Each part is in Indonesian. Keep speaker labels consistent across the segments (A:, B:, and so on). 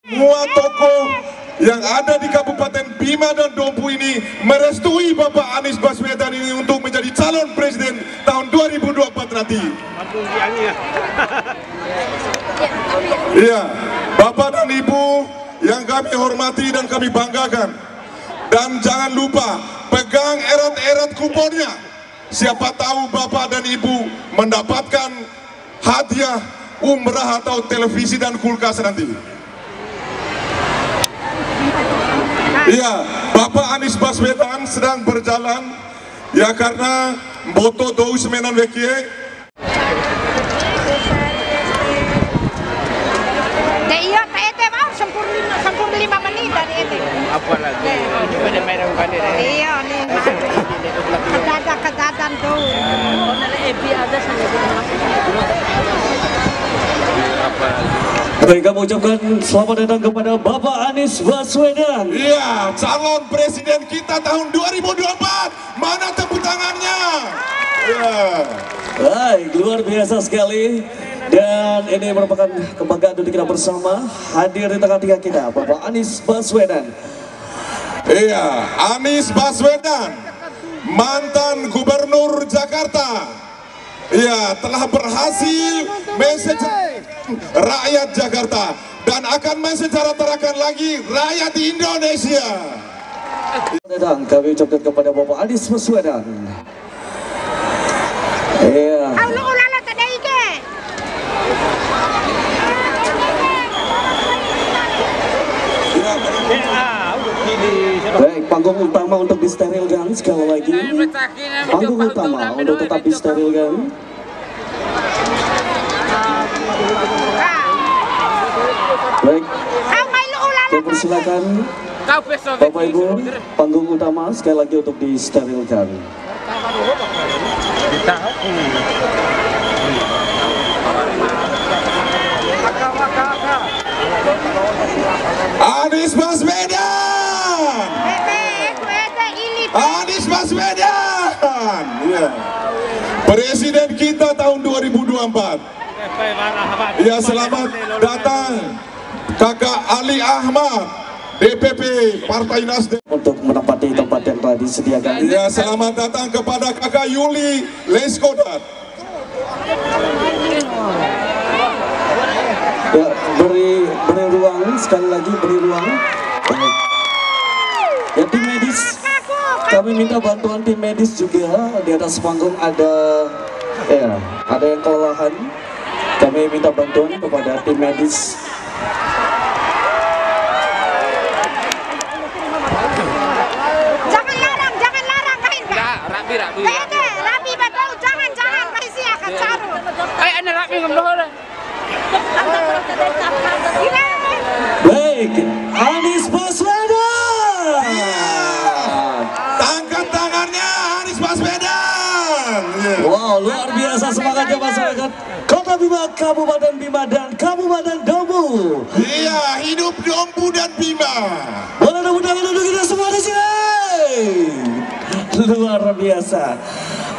A: Semua tokoh yang ada di Kabupaten Bima dan Dompu ini merestui Bapak Anies Baswedan ini untuk menjadi calon presiden tahun 2024 nanti. Iya, Bapak dan Ibu yang kami hormati dan kami banggakan. Dan jangan lupa pegang erat-erat kuponnya. Siapa tahu Bapak dan Ibu mendapatkan hadiah umrah atau televisi dan kulkas nanti. Iya, Bapak Anies Baswedan sedang berjalan ya karena moto dou semenan wekie.
B: Iya, tete mau sempurna 5 menit dari itu.
C: Apa lagi? Ini pada merah bukan ini.
B: Iya, nih. Kedadan tuh. Ada
C: Apa lagi?
D: Baik, kami ucapkan selamat datang kepada Bapak Anies Baswedan.
A: Iya, calon presiden kita tahun 2024. Mana tepuk tangannya? Iya.
D: Baik, luar biasa sekali. Dan ini merupakan kebanggaan untuk kita bersama hadir di tengah-tengah kita, Bapak Anies Baswedan.
A: Iya, Anies Baswedan, mantan Gubernur Jakarta. Iya, telah berhasil mensejahterakan rakyat Jakarta dan akan mensejahterakan lagi rakyat di Indonesia.
D: Datang kami ucapkan kepada Bapak Anies Baswedan. Iya. Baik, panggung utama untuk disterilkan sekali lagi. Panggung utama untuk tetap disterilkan. Baik, saya persilakan Bapak Ibu, panggung utama sekali lagi untuk disterilkan.
A: Anies Baswedan, Anies Baswedan, ya. Presiden kita tahun 2024. Ya, selamat datang Kakak Ali Ahmad, DPP Partai Nasdem.
D: Untuk menempati tempat yang telah disediakan.
A: Ya, selamat datang kepada Kakak Yuli Leskodat.
D: Ya, beri ruang, sekali lagi beri ruang. Ya, tim medis, kami minta bantuan tim medis juga. Di atas panggung ada yang kelelahan. Kami minta bantuan kepada tim medis.
B: Jangan larang kain Pak.
C: Ya, rapi.
B: Rapi betul, jangan kasih akan caru.
C: Ana rapi ngomong.
D: Baik, Anies Baswedan.
A: Angkat tangannya Anies Baswedan. Ya.
D: Wow, luar biasa semangatnya masyarakat Kota Bima, Kabupaten Bima dan Kabupaten Dompu.
A: Iya, hidup Dompu dan Bima.
D: Boleh tepuk tangan untuk kita semua di sini. Luar biasa.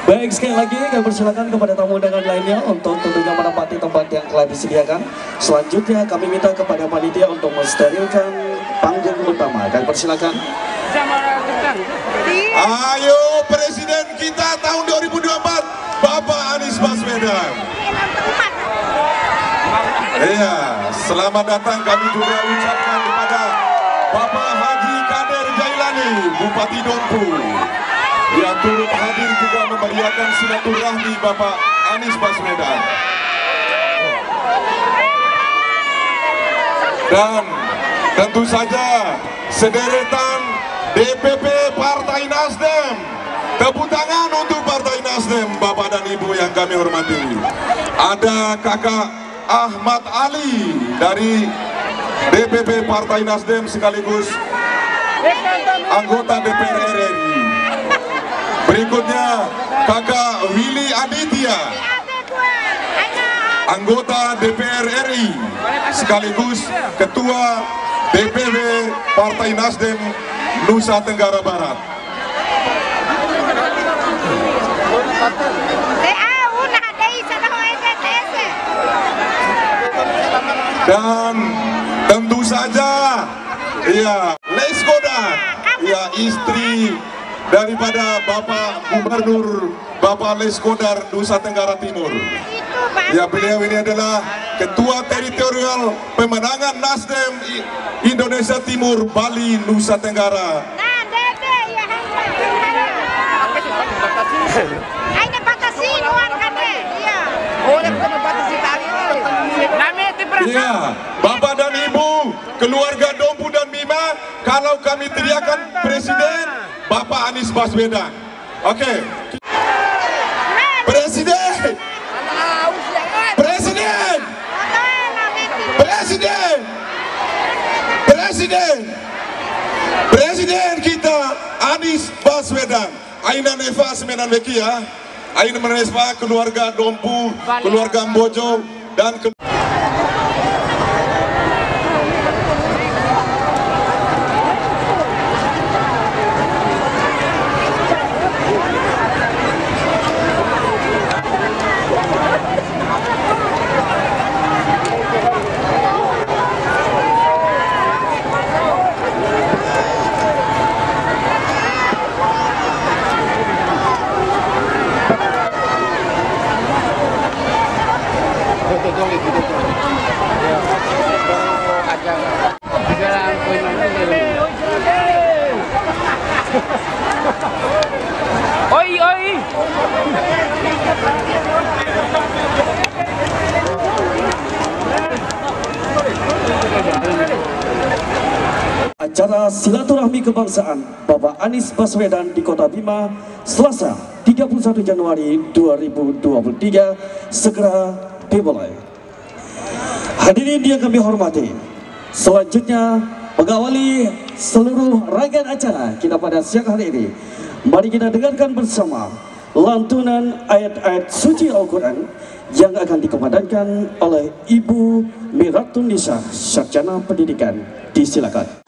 D: Baik, sekali lagi kami persilakan kepada tamu undangan lainnya untuk tentunya menempati tempat yang telah disediakan. Selanjutnya kami minta kepada panitia untuk mensterilkan panggung utama. Kami persilakan.
A: Ayo presiden kita tahun 2024, Bapak Anies Baswedan. Iya, selamat datang kami juga ucapkan kepada Bapak Haji Kader Jailani, Bupati Dompu, yang turut hadir juga memeriahkan silaturahmi Bapak Anies Baswedan. Dan tentu saja sederetan DPP Partai Nasdem. Tepuk tangan untuk Partai Nasdem, Bapak dan Ibu yang kami hormati. Ada Kakak Ahmad Ali dari DPP Partai Nasdem sekaligus anggota DPR RI. Berikutnya Kakak Willy Aditya, anggota DPR RI sekaligus Ketua DPW Partai Nasdem Nusa Tenggara Barat. Dan Tentu saja, ya, Leskodan, ya, istri daripada Bapak Gubernur Bapak Leskodar Nusa Tenggara Timur. Ya, beliau ini adalah Ketua Teritorial Pemenangan Nasdem Indonesia Timur Bali Nusa Tenggara.
B: Nah, Dede ya Aina batasi luar kan deh. Iya.
C: Oh, dia bukan batasi tali. Namanya itu
A: Ya, Bapak dan Ibu, keluarga Dompu dan Bima, kalau kami teriakan Presiden, Bapak Anies Baswedan. Oke. Presiden! Presiden! Presiden! Presiden! Presiden kita Anies Baswedan. Aina Neva Semenan Beki ya. Aina Neva, keluarga Dompu, keluarga Mbojo, dan
C: Oi, oi.
D: Acara silaturahmi kebangsaan Bapak Anies Baswedan di Kota Bima, Selasa 31 Januari 2023 segera dimulai. Hadirin yang kami hormati, selanjutnya mengawali seluruh rangkaian acara kita pada siang hari ini, mari kita dengarkan bersama lantunan ayat-ayat suci Al-Quran yang akan dikumandangkan oleh Ibu Miratun Nisa, Sarjana Pendidikan. Disilakan.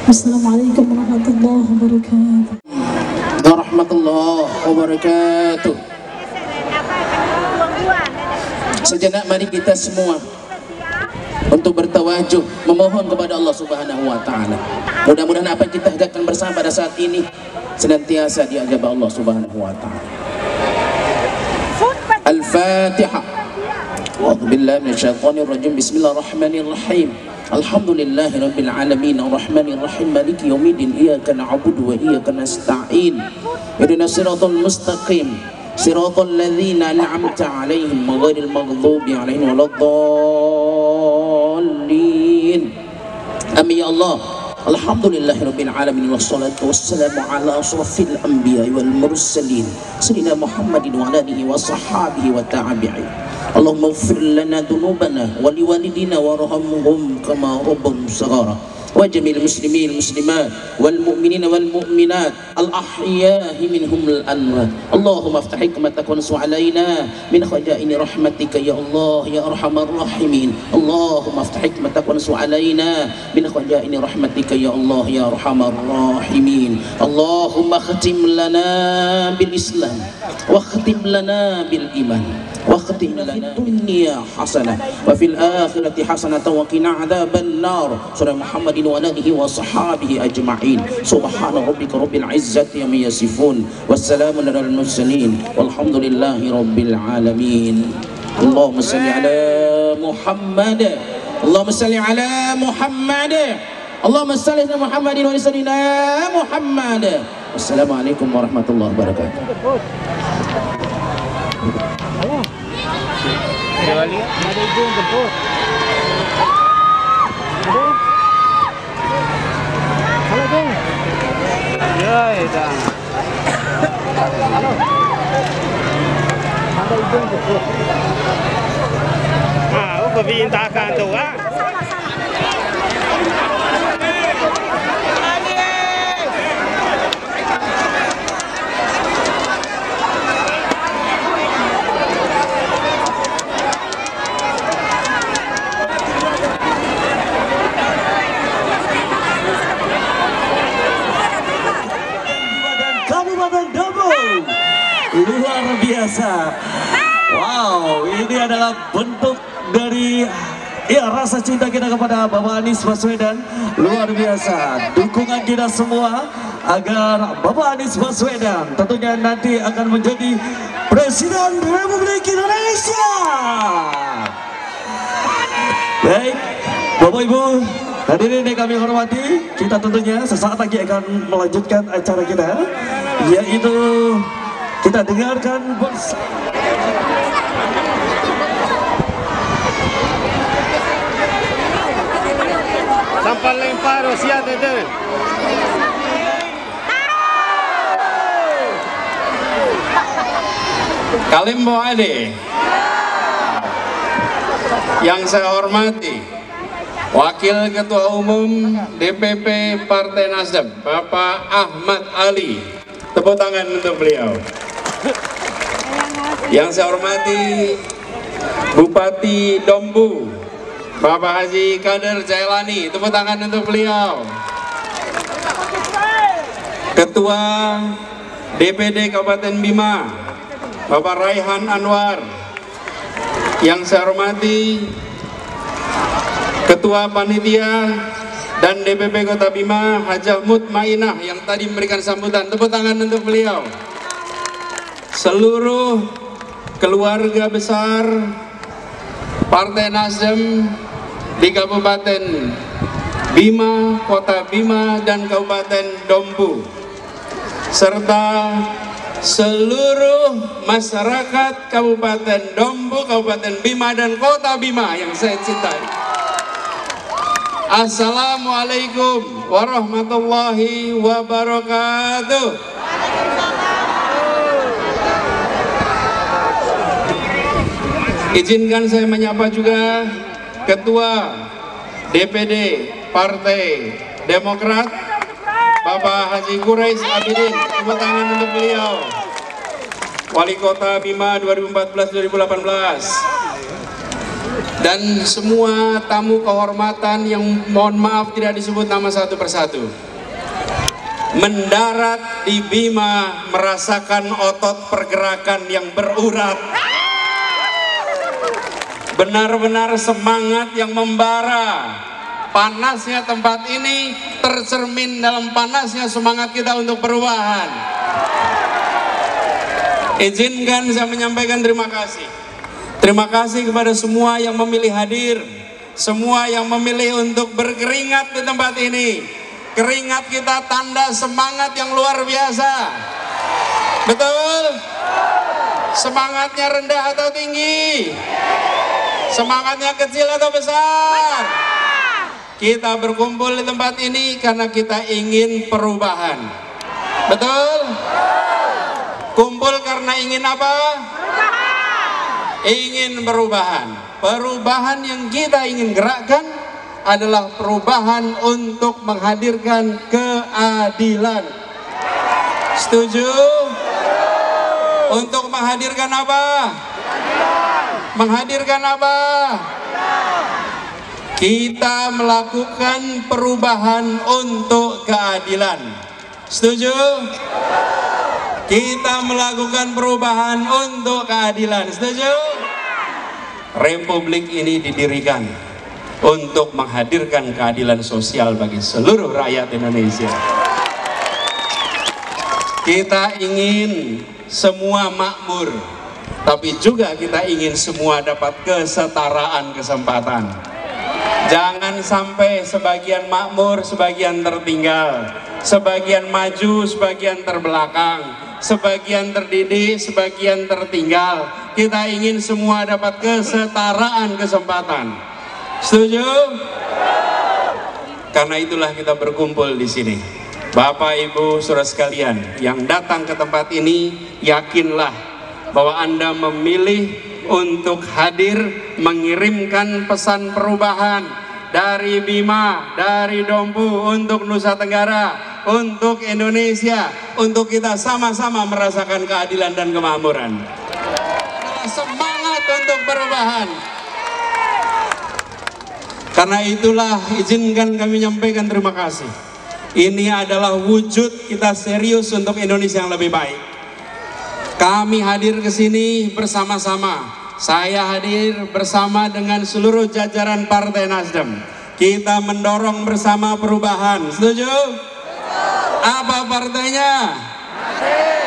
E: Assalamualaikum warahmatullahi wabarakatuh.
F: Warahmatullahi wabarakatuh. Sejenak mari kita semua untuk bertawajuh memohon kepada Allah Subhanahu wa taala. Mudah-mudahan apa yang kita hajatkan bersama pada saat ini senantiasa diijabah Allah Subhanahu wa taala. Al-Fatihah. A'udzu billahi minasyaitonir rajim. Bismillahirrahmanirrahim. Alhamdulillahi rabbil alamin arrahmanir rahim maliki yaumiddin iyyaka na'budu wa iyyaka nasta'in ihdinas siratal mustaqim siratal ladzina an'amta 'alaihim ghairil maghdubi 'alaihim waladdallin. Amin ya Allah. Alhamdulillahirabbil alamin wassalatu wassalamu ala asrofil anbiya'i wal mursalin sayyidina Muhammadin wa alihi wa sahbihi wa tabi'in. Allahumma ighfir lana dhunubana wa liwalidina warhamhum kama rabbahum shaghara wa jamil muslimin muslimat wal mu'minina wal mu'minat al ahya'i minhum al amwat. Allahumma aftah hikmataka wa ansu alaina min khajaini rahmatika ya Allah ya arhamar rahimin. Allahumma aftah hikmataka wa ansu alaina min khajaini rahmatika ya Allah ya arhamar rahimin. Allahumma khatim lana bil islam wa khatim lana bil iman wa khatim lana dunya hasanah wa fil akhirati hasanah wa qina adzaban nar. Surah Muhammadin wa alihi wa sahbihi ajma'in. Subhana rabbika rabbil izzati amma yasifun wassalamun alal mursalin walhamdulillahi rabbil alamin. Allahumma salli ala Muhammad. Allahumma salli ala Muhammad. Allahumma salli ala Muhammadin wa salina Muhammad. Wassalamualaikum warahmatullahi wabarakatuh.
C: Permintaan doa.
D: Kabupaten Dobong luar biasa. Wow, ini adalah bentuk dari rasa cinta kita kepada Bapak Anies Baswedan. Luar biasa. Dukungan kita semua agar Bapak Anies Baswedan tentunya nanti akan menjadi Presiden Republik Indonesia. Baik, Bapak Ibu hadirin yang kami hormati, kita tentunya sesaat lagi akan melanjutkan acara kita, yaitu kita dengarkan
C: Sampai lempar siap itu.
G: Kalimbo Ade. Yang saya hormati Wakil Ketua Umum DPP Partai Nasdem, Bapak Ahmad Ali. Tepuk tangan untuk beliau. Yang saya hormati Bupati Dombu, Bapak Haji Kader Jailani. Tepuk tangan untuk beliau. Ketua DPD Kabupaten Bima, Bapak Raihan Anwar. Yang saya hormati Ketua Panitia dan DPP Kota Bima, Hajah Mutmainah yang tadi memberikan sambutan. Tepuk tangan untuk beliau. Seluruh keluarga besar Partai Nasdem di Kabupaten Bima, Kota Bima, dan Kabupaten Dompu, serta seluruh masyarakat Kabupaten Dompu, Kabupaten Bima, dan Kota Bima yang saya cintai. Assalamualaikum warahmatullahi wabarakatuh. Izinkan saya menyapa juga Ketua DPD Partai Demokrat, Bapak Haji Quraisy Abidin. Tepuk tangan untuk beliau. Wali Kota Bima 2014-2018. Dan semua tamu kehormatan yang mohon maaf tidak disebut nama satu persatu. Mendarat di Bima merasakan otot pergerakan yang berurat. Benar-benar semangat yang membara. Panasnya tempat ini tercermin dalam panasnya semangat kita untuk perubahan. Izinkan saya menyampaikan terima kasih. Terima kasih kepada semua yang memilih hadir, semua yang memilih untuk berkeringat di tempat ini. Keringat kita tanda semangat yang luar biasa. Betul? Semangatnya rendah atau tinggi? Semangatnya kecil atau besar? Kita berkumpul di tempat ini karena kita ingin perubahan. Betul? Kumpul karena ingin apa? Ingin perubahan. Perubahan yang kita ingin gerakkan adalah perubahan untuk menghadirkan keadilan. Setuju? Untuk menghadirkan apa? Menghadirkan apa? Kita melakukan perubahan untuk keadilan. Setuju? Kita melakukan perubahan untuk keadilan. Setuju? Republik ini didirikan untuk menghadirkan keadilan sosial bagi seluruh rakyat Indonesia. Kita ingin semua makmur, tapi juga kita ingin semua dapat kesetaraan kesempatan. Jangan sampai sebagian makmur, sebagian tertinggal, sebagian maju, sebagian terbelakang, sebagian terdidik, sebagian tertinggal. Kita ingin semua dapat kesetaraan kesempatan. Setuju? Karena itulah kita berkumpul di sini. Bapak, Ibu, saudara sekalian yang datang ke tempat ini, yakinlah bahwa Anda memilih untuk hadir mengirimkan pesan perubahan dari Bima, dari Dompu untuk Nusa Tenggara, untuk Indonesia, untuk kita sama-sama merasakan keadilan dan kemakmuran. Semangat untuk perubahan. Karena itulah izinkan kami menyampaikan terima kasih. Ini adalah wujud kita serius untuk Indonesia yang lebih baik. Kami hadir ke sini bersama-sama. Saya hadir bersama dengan seluruh jajaran Partai Nasdem. Kita mendorong bersama perubahan. Setuju? Apa partainya?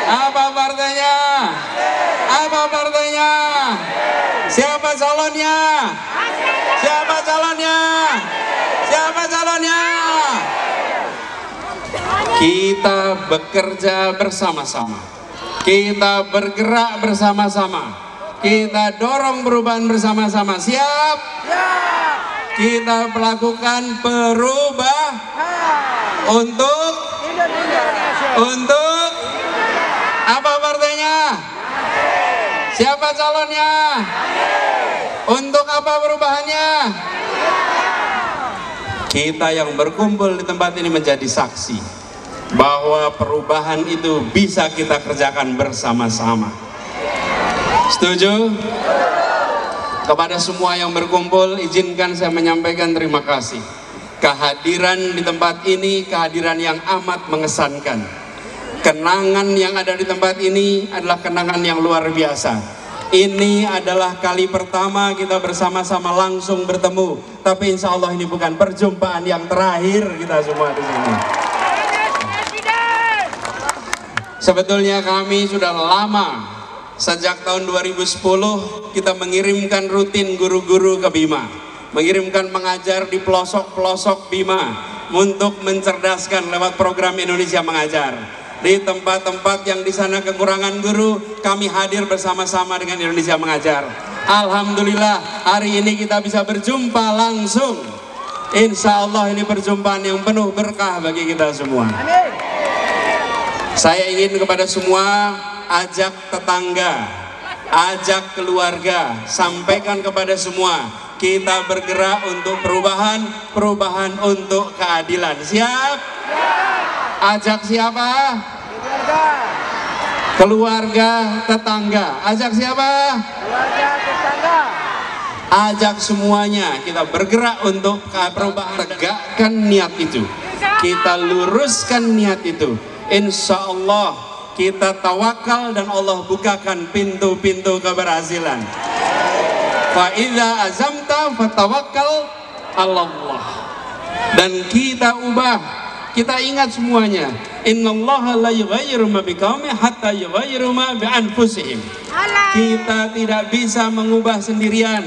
G: Apa partainya? Apa partainya? Siapa calonnya? Siapa calonnya? Siapa calonnya? Kita bekerja bersama-sama. Kita bergerak bersama-sama. Kita dorong perubahan bersama-sama. Siap? Kita melakukan perubahan untuk apa partainya? Siapa calonnya? Untuk apa perubahannya? Kita yang berkumpul di tempat ini menjadi saksi bahwa perubahan itu bisa kita kerjakan bersama-sama. Setuju? Kepada semua yang berkumpul, izinkan saya menyampaikan terima kasih. Kehadiran di tempat ini, kehadiran yang amat mengesankan. Kenangan yang ada di tempat ini adalah kenangan yang luar biasa. Ini adalah kali pertama kita bersama-sama langsung bertemu. Tapi insya Allah ini bukan perjumpaan yang terakhir kita semua di sini. Sebetulnya kami sudah lama, sejak tahun 2010 kita mengirimkan rutin guru-guru ke Bima, mengirimkan mengajar di pelosok-pelosok Bima untuk mencerdaskan lewat program Indonesia Mengajar. Di tempat-tempat yang di sana kekurangan guru, kami hadir bersama-sama dengan Indonesia Mengajar. Alhamdulillah hari ini kita bisa berjumpa langsung. Insya Allah ini perjumpaan yang penuh berkah bagi kita semua. Saya ingin kepada semua ajak tetangga, ajak keluarga, sampaikan kepada semua, kita bergerak untuk perubahan untuk keadilan. Siap? Ajak siapa? Keluarga, tetangga. Ajak siapa? Keluarga, tetangga. Ajak semuanya, kita bergerak untuk perubahan. Tegakkan niat itu, kita luruskan niat itu. Insya Allah kita tawakal dan Allah bukakan pintu-pintu keberhasilan. Fa idza azamta fatawakkal 'alallah. Dan kita ubah, kita ingat semuanya. Innallaha la yughayyiru ma biqaumin hatta yughayyiru ma bi anfusihim. Kita tidak bisa mengubah sendirian.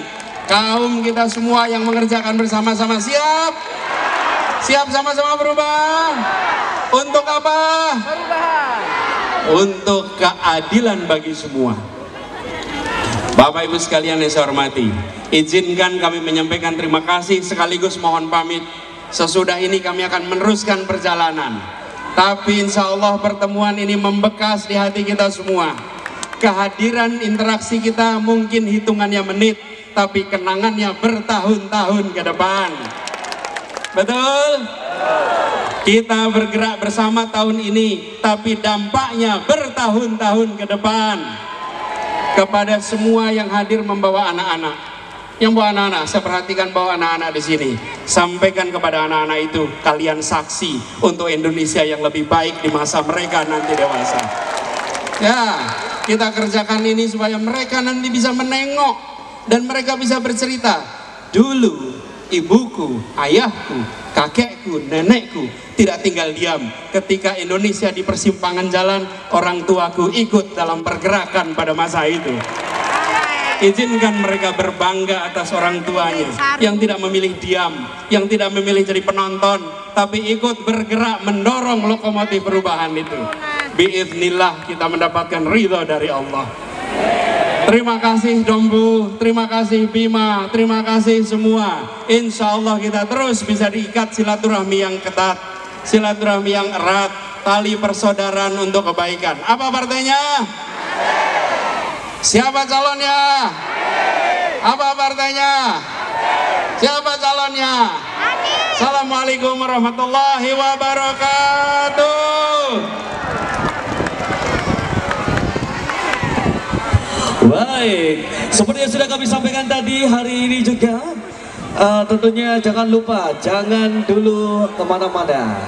G: Kaum kita semua yang mengerjakan bersama-sama. Siap? Siap sama-sama berubah. Untuk apa? Untuk keadilan bagi semua. Bapak Ibu sekalian yang saya hormati, izinkan kami menyampaikan terima kasih sekaligus mohon pamit. Sesudah ini kami akan meneruskan perjalanan. Tapi insya Allah pertemuan ini membekas di hati kita semua. Kehadiran interaksi kita mungkin hitungannya menit, tapi kenangannya bertahun-tahun ke depan. Betul? Kita bergerak bersama tahun ini, tapi dampaknya bertahun-tahun ke depan. Kepada semua yang hadir membawa anak-anak, yang bawa anak-anak, saya perhatikan bawa anak-anak di sini. Sampaikan kepada anak-anak itu, kalian saksi untuk Indonesia yang lebih baik di masa mereka nanti dewasa. Ya, kita kerjakan ini supaya mereka nanti bisa menengok dan mereka bisa bercerita. Dulu ibuku, ayahku, kakekku, nenekku tidak tinggal diam ketika Indonesia di persimpangan jalan, orang tuaku ikut dalam pergerakan pada masa itu. Izinkan mereka berbangga atas orang tuanya yang tidak memilih diam, yang tidak memilih jadi penonton, tapi ikut bergerak mendorong lokomotif perubahan itu. Biiznillah kita mendapatkan ridho dari Allah. Terima kasih Dombu, terima kasih Bima, terima kasih semua. Insya Allah kita terus bisa diikat silaturahmi yang ketat, silaturahmi yang erat, tali persaudaraan untuk kebaikan. Apa partainya? Siapa calonnya? Apa partainya? Siapa calonnya? Assalamualaikum warahmatullahi wabarakatuh.
D: Baik, seperti yang sudah kami sampaikan tadi, hari ini juga tentunya jangan lupa, jangan dulu kemana-mana.